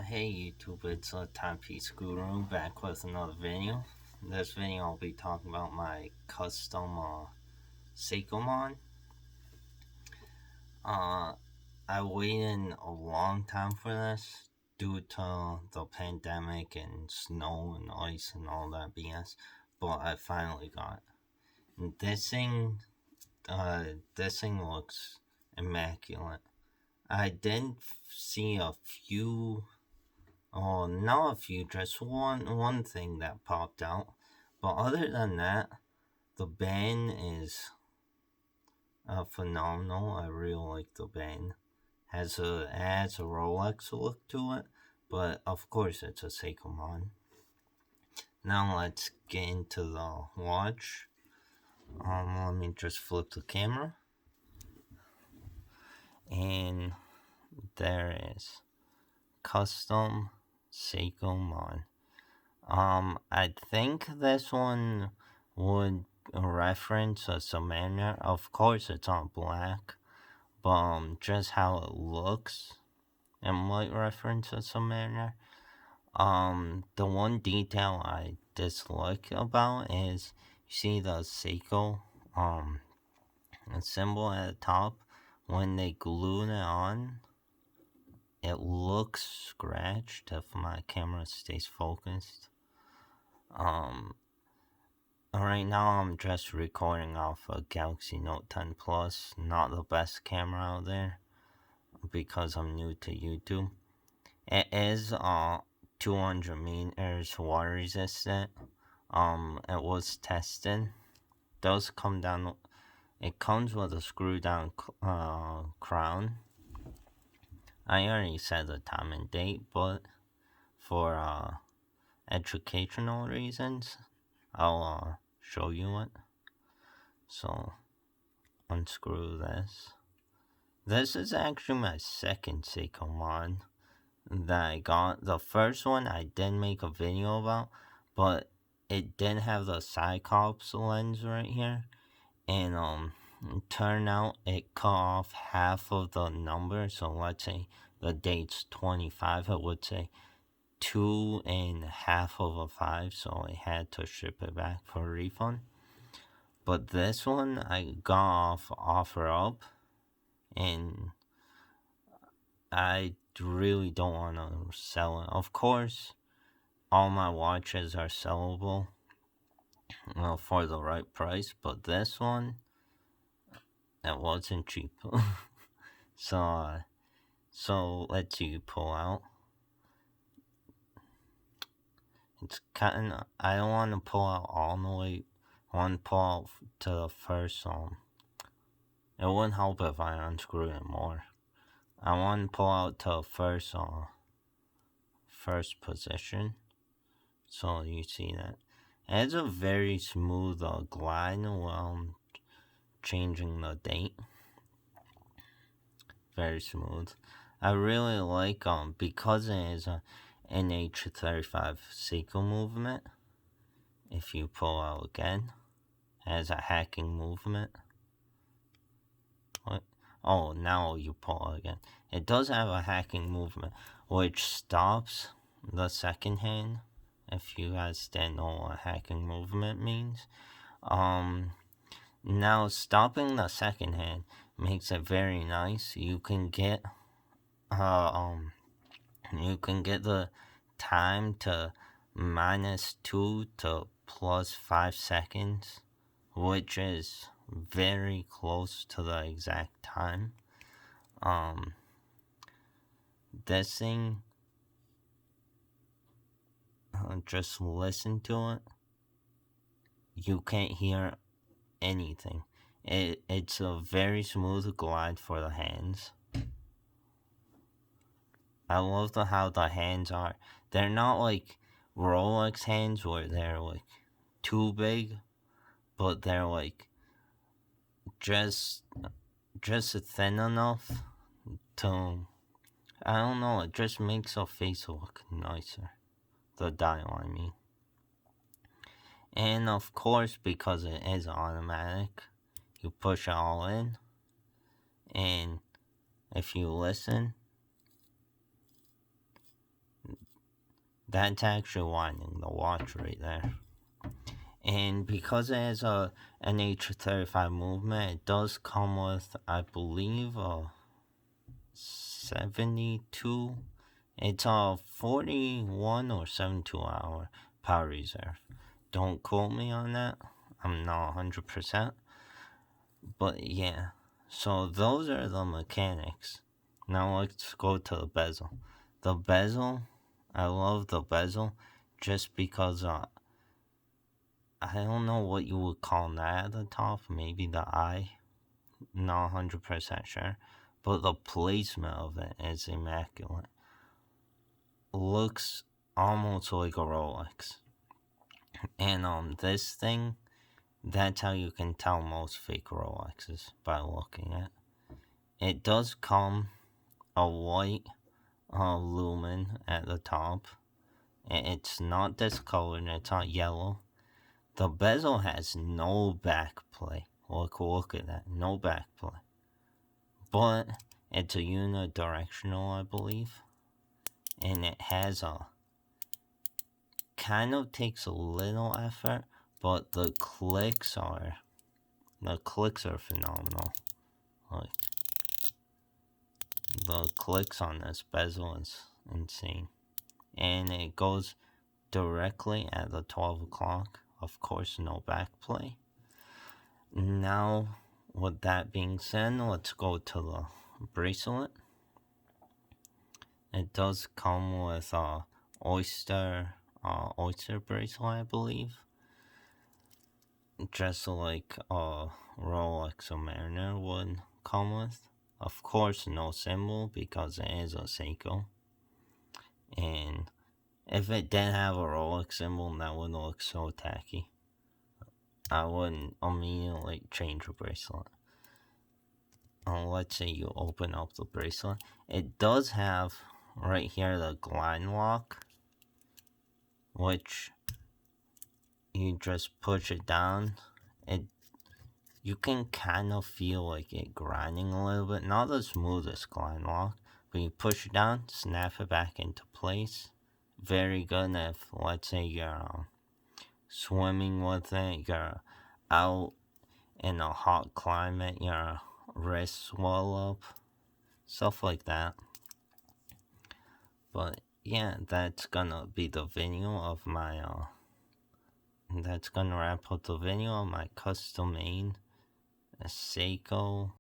Hey YouTube, it's a Timepiece Guru back with another video. In this video I'll be talking about my custom Seiko Mod. I waited a long time for this due to the pandemic and snow and ice and all that BS, but I finally got it. And this thing looks immaculate. I did see a few. Oh, not a few, just one thing that popped out. But other than that, the band is phenomenal. I really like the band. Has a Rolex look to it, but of course it's a Seiko Mod. Now let's get into the watch. Let me just flip the camera, and there is custom Seiko Mod. I think this one would reference a Submariner. Of course, it's on black, but just how it looks, it might reference a Submariner. The one detail I dislike about is you see the Seiko symbol at the top. When they glue it on, it looks scratched if my camera stays focused. Right now I'm just recording off a Galaxy Note 10 Plus, not the best camera out there, because I'm new to YouTube. It is 200 meters water resistant. It was tested. Does come down. It comes with a screw down crown. I already said the time and date, but for educational reasons, I'll show you it. So, unscrew this. This is actually my second Seiko Mod that I got. The first one I did make a video about, but it didn't have the Cyclops lens right here. And it turned out it cut off half of the number. So let's say the date's 25, it would say 2 and half of a 5, so I had to ship it back for a refund. But this one I got off OfferUp, and I really don't want to sell it. Of course, all my watches are sellable, for the right price, but this one, it wasn't cheap. So let's see, pull out. It's kind of, I don't want to pull out all the way. I want to pull out to the first, it wouldn't help if I unscrew it more. I want to pull out to first position. So you see that. It's a very smooth glide while changing the date. Very smooth. I really like because it is a NH35 Seiko movement. If you pull out again, it has a hacking movement. What? Oh, now you pull out again. It does have a hacking movement, which stops the second hand. If you guys didn't know what hacking movement means. Now stopping the second hand makes it very nice. You can get the time to -2 to +5 seconds, which is very close to the exact time. This thing, just listen to it. You can't hear anything. It's a very smooth glide for the hands. I love how the hands are. They're not like Rolex hands where they're like too big, but they're like just thin enough to, I don't know, it just makes the face look nicer. The dial, I mean. And of course, because it is automatic, you push it all in, and if you listen, That's actually winding the watch right there. And because it has a NH35 movement, it does come with, I believe, a 72. It's a 41 or 72 hour power reserve. Don't quote me on that. I'm not 100%. But yeah. So those are the mechanics. Now let's go to the bezel. The bezel, I love the bezel just because I don't know what you would call that at the top. Maybe the eye. Not 100% sure. But the placement of it is immaculate. Looks almost like a Rolex. And this thing, that's how you can tell most fake Rolexes by looking at. It does come a white lumen at the top. It's not discolored, it's not yellow. The bezel has no back play. Look at that, no back play. But it's a unidirectional, I believe. And it has kind of takes a little effort, but the clicks are phenomenal. Like, the clicks on this bezel is insane. And it goes directly at the 12 o'clock. Of course, no back play. Now, with that being said, let's go to the bracelet. It does come with a oyster bracelet, I believe. Just like a Rolex Submariner would come with. Of course, no symbol because it is a Seiko. And if it didn't have a Rolex symbol, that would look so tacky. I wouldn't immediately change the bracelet. Let's say you open up the bracelet. It does have right here the glide lock, which you just push it down. You can kind of feel like it grinding a little bit. Not the smoothest glide lock, but you push it down, snap it back into place. Very good if, let's say, you're swimming with it, you're out in a hot climate, your wrists swell up, stuff like that. But yeah, that's gonna be the video of my that's gonna wrap up the video of my custom made Seiko